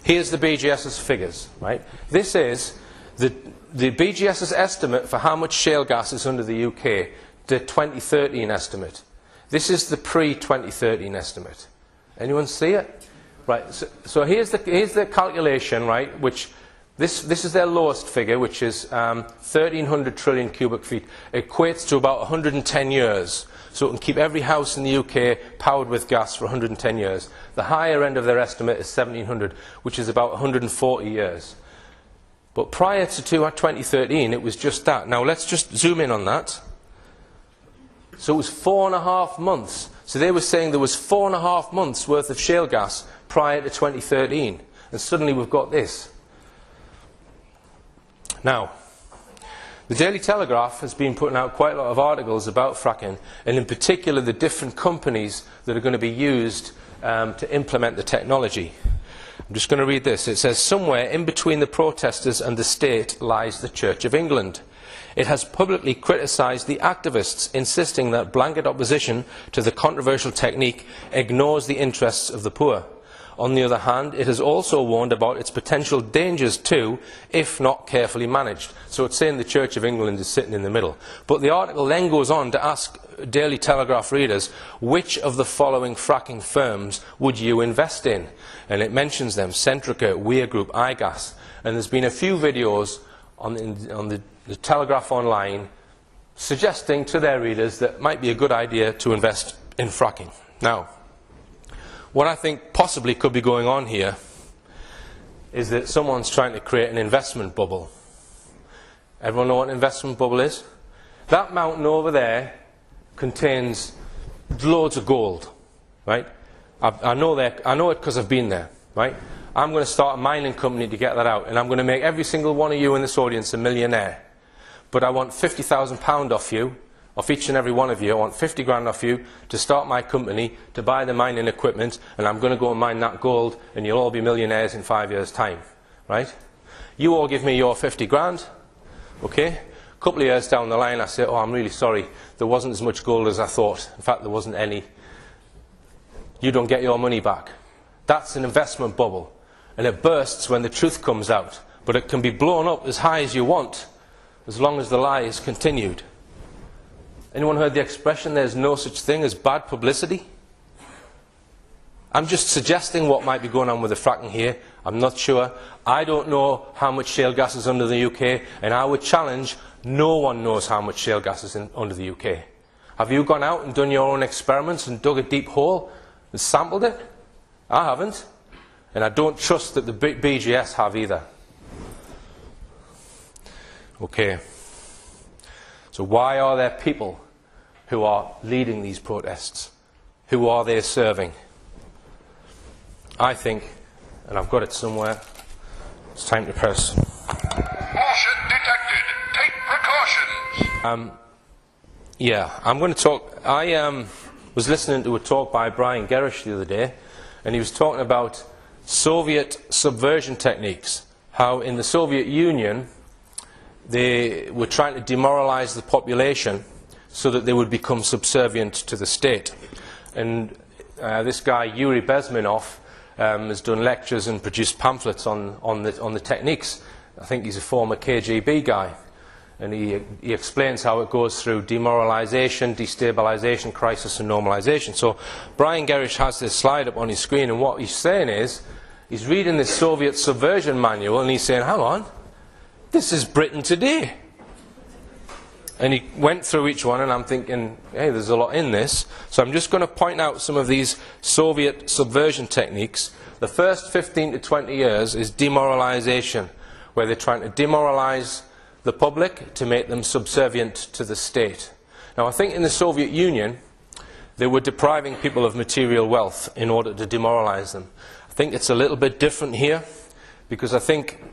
Here's the BGS's figures, right? This is the BGS's estimate for how much shale gas is under the UK, the 2013 estimate. This is the pre-2013 estimate. Anyone see it? Right, so here's the calculation, right, which this is their lowest figure, which is 1,300 trillion cubic feet. It equates to about 110 years. So it can keep every house in the UK powered with gas for 110 years. The higher end of their estimate is 1,700, which is about 140 years. But prior to 2013, it was just that. Now let's just zoom in on that. So it was 4.5 months. So they were saying there was 4.5 months worth of shale gas prior to 2013. And suddenly we've got this. Now, the Daily Telegraph has been putting out quite a lot of articles about fracking, and in particular the different companies that are going to be used to implement the technology. I'm just going to read this. It says, somewhere in between the protesters and the state lies the Church of England. It has publicly criticised the activists, insisting that blanket opposition to the controversial technique ignores the interests of the poor. On the other hand, it has also warned about its potential dangers too, if not carefully managed. So it's saying the Church of England is sitting in the middle. But the article then goes on to ask Daily Telegraph readers, which of the following fracking firms would you invest in? And it mentions them: Centrica, Weir Group, iGas. And there's been a few videos on the Telegraph Online suggesting to their readers that it might be a good idea to invest in fracking. Now, what I think possibly could be going on here is that someone's trying to create an investment bubble. Everyone know what an investment bubble is? That mountain over there contains loads of gold, right? I know it because I've been there, right? I'm going to start a mining company to get that out, and I'm going to make every single one of you in this audience a millionaire. But I want £50,000 off you, off each and every one of you. I want 50 grand off you to start my company, to buy the mining equipment, and I'm going to go and mine that gold, and you'll all be millionaires in 5 years' time, right? You all give me your 50 grand, okay? A couple of years down the line, I say, oh, I'm really sorry, there wasn't as much gold as I thought. In fact, there wasn't any. You don't get your money back. That's an investment bubble, and it bursts when the truth comes out. But it can be blown up as high as you want, as long as the lie is continued. Anyone heard the expression, there's no such thing as bad publicity? I'm just suggesting what might be going on with the fracking here. I'm not sure. I don't know how much shale gas is under the UK, and I would challenge, no one knows how much shale gas is under the UK. Have you gone out and done your own experiments and dug a deep hole and sampled it? I haven't. And I don't trust that the BGS have either. Okay. So why are there people who are leading these protests? Who are they serving? I think, and I've got it somewhere, it's time to press. Caution detected. Take precautions. Yeah, I'm going to talk. I was listening to a talk by Brian Gerrish the other day, and he was talking about Soviet subversion techniques. How in the Soviet Union they were trying to demoralize the population so that they would become subservient to the state. And this guy, Yuri Bezmenov, has done lectures and produced pamphlets on the techniques. I think he's a former KGB guy. And he explains how it goes through demoralization, destabilization, crisis and normalization. So Brian Gerrish has this slide up on his screen, and what he's saying is, he's reading this Soviet subversion manual and he's saying, hang on, this is Britain today. And he went through each one, and I'm thinking, hey, there's a lot in this. So I'm just going to point out some of these Soviet subversion techniques. The first 15 to 20 years is demoralization, where they're trying to demoralize the public to make them subservient to the state. Now, I think in the Soviet Union, they were depriving people of material wealth in order to demoralize them. I think it's a little bit different here, because I think,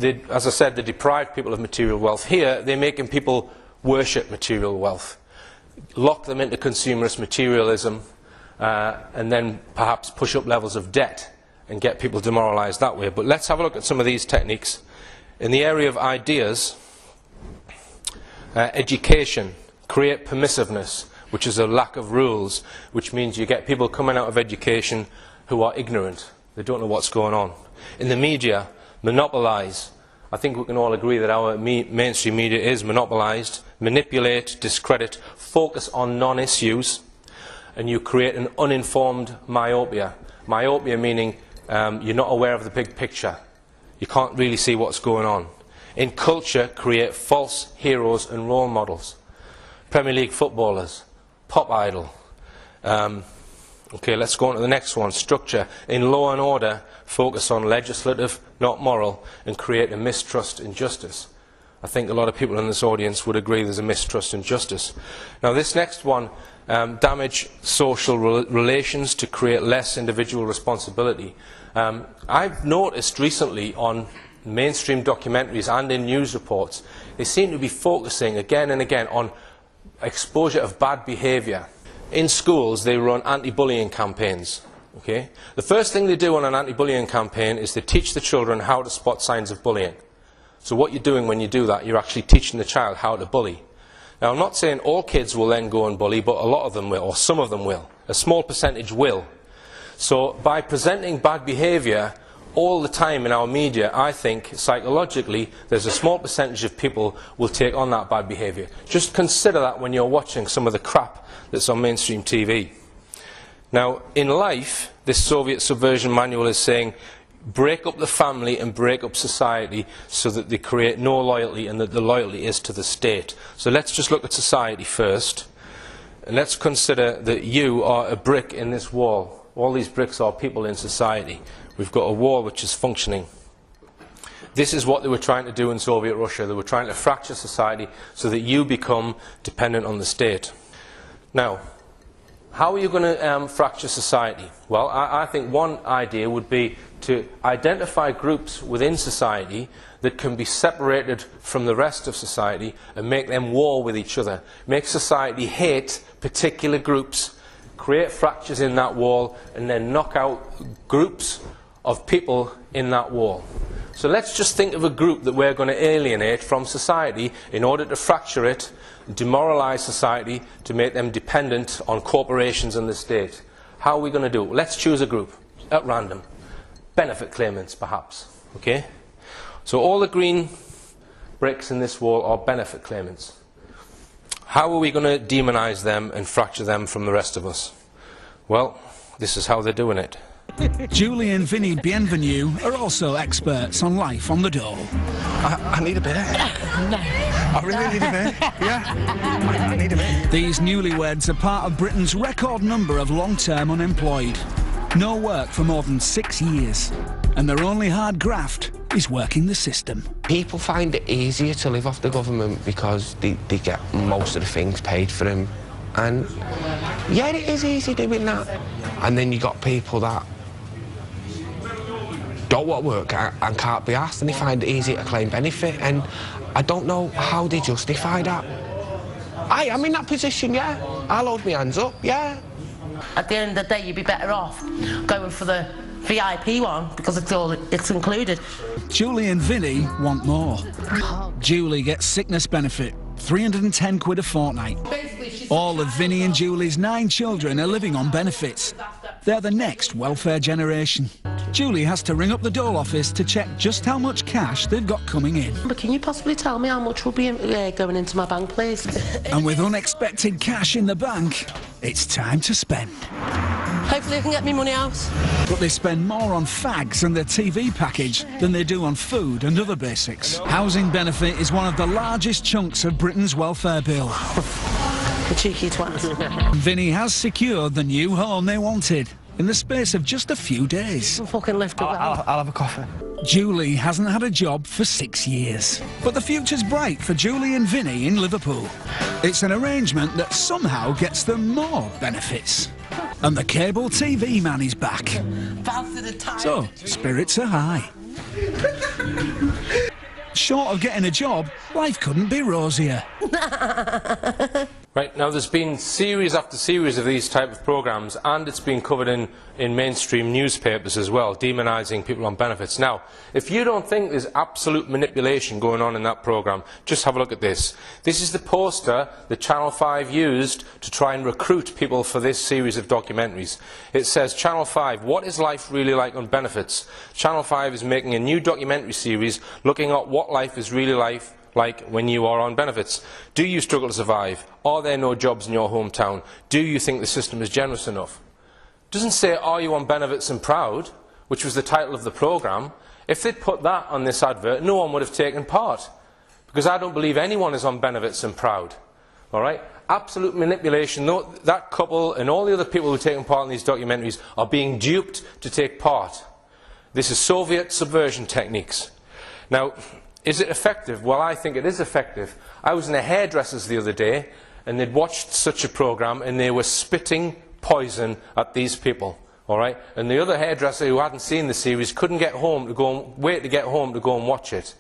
as I said, they deprived people of material wealth. Here, they're making people worship material wealth, lock them into consumerist materialism, and then perhaps push up levels of debt and get people demoralized that way. But let's have a look at some of these techniques. In the area of ideas, education, create permissiveness, which is a lack of rules, which means you get people coming out of education who are ignorant. They don't know what's going on. In the media, monopolise. I think we can all agree that our mainstream media is monopolised. Manipulate, discredit, focus on non-issues, and you create an uninformed myopia. Myopia meaning you're not aware of the big picture. You can't really see what's going on. In culture, create false heroes and role models. Premier League footballers, pop idol. Okay, let's go on to the next one. Structure. In law and order, focus on legislative, not moral, and create a mistrust in justice. I think a lot of people in this audience would agree there's a mistrust in justice. Now this next one, damage social relations to create less individual responsibility. I've noticed recently on mainstream documentaries and in news reports, they seem to be focusing again and again on exposure of bad behaviour. In schools, they run anti-bullying campaigns. Okay? The first thing they do on an anti-bullying campaign is they teach the children how to spot signs of bullying. So what you're doing when you do that, you're actually teaching the child how to bully. Now, I'm not saying all kids will then go and bully, but a lot of them will, or some of them will. A small percentage will. So by presenting bad behaviour all the time in our media, I think psychologically there's a small percentage of people will take on that bad behaviour. Just consider that when you're watching some of the crap that's on mainstream TV. Now, in life, this Soviet subversion manual is saying break up the family and break up society so that they create no loyalty and that the loyalty is to the state. So let's just look at society first. And let's consider that you are a brick in this wall. All these bricks are people in society. We've got a wall which is functioning. This is what they were trying to do in Soviet Russia. They were trying to fracture society so that you become dependent on the state. Now, how are you going to fracture society? Well, I think one idea would be to identify groups within society that can be separated from the rest of society and make them war with each other. Make society hate particular groups, create fractures in that wall, and then knock out groups of people in that wall. So let's just think of a group that we're going to alienate from society in order to fracture it, demoralise society, to make them dependent on corporations and the state. How are we going to do it? Let's choose a group at random. Benefit claimants, perhaps. Okay? So all the green bricks in this wall are benefit claimants. How are we going to demonise them and fracture them from the rest of us? Well, this is how they're doing it. Julie and Vinny Bienvenue are also experts on life on the dole. I need a bit. No. I really need a bit. Yeah. I need a bit. These newlyweds are part of Britain's record number of long-term unemployed. No work for more than 6 years. And their only hard graft is working the system. People find it easier to live off the government because they get most of the things paid for them. And yeah, it is easy doing that. And then you got people that don't want to work and can't be asked, and they find it easy to claim benefit, and I don't know how they justify that. I'm in that position, yeah. I'll hold my hands up, yeah. At the end of the day, you'd be better off going for the VIP one because it's included. Julie and Vinny want more. Julie gets sickness benefit, 310 quid a fortnight. All of Vinny and Julie's 9 children are living on benefits. They're the next welfare generation. Julie has to ring up the dole office to check just how much cash they've got coming in. But can you possibly tell me how much will be going into my bank, please? And with unexpected cash in the bank, it's time to spend. Hopefully I can get me money out. But they spend more on fags and their TV package than they do on food and other basics. Housing benefit is one of the largest chunks of Britain's welfare bill. The cheeky twat. Vinny has secured the new home they wanted in the space of just a few days. Fucking lift up. I'll have a coffee. Julie hasn't had a job for 6 years. But the future's bright for Julie and Vinny in Liverpool. It's an arrangement that somehow gets them more benefits. And the cable TV man is back. So, spirits are high. Short of getting a job, life couldn't be rosier. Right, now there's been series after series of these type of programs, and it's been covered in mainstream newspapers as well, demonising people on benefits. Now, if you don't think there's absolute manipulation going on in that program, just have a look at this. This is the poster that Channel 5 used to try and recruit people for this series of documentaries. It says, Channel 5, what is life really like on benefits? Channel 5 is making a new documentary series looking at what life is really like when you are on benefits. Do you struggle to survive? Are there no jobs in your hometown? Do you think the system is generous enough? It doesn't say, are you on benefits and proud, which was the title of the programme. If they'd put that on this advert, no one would have taken part, because I don't believe anyone is on benefits and proud. All right? Absolute manipulation. That couple and all the other people who are taking part in these documentaries are being duped to take part. This is Soviet subversion techniques. Now, is it effective? Well, I think it is effective. I was in a hairdresser's the other day, and they'd watched such a programme, and they were spitting poison at these people. All right? And the other hairdresser who hadn't seen the series couldn't get home to wait to get home to go and watch it.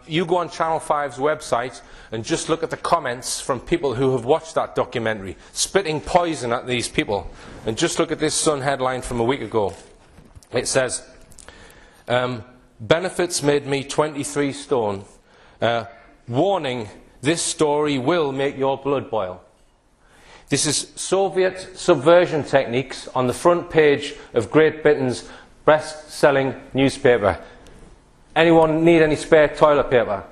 You go on Channel 5's website and just look at the comments from people who have watched that documentary, spitting poison at these people. And just look at this Sun headline from a week ago. It says, benefits made me 23 stone. Warning, this story will make your blood boil. This is Soviet subversion techniques on the front page of Great Britain's best-selling newspaper. Anyone need any spare toilet paper?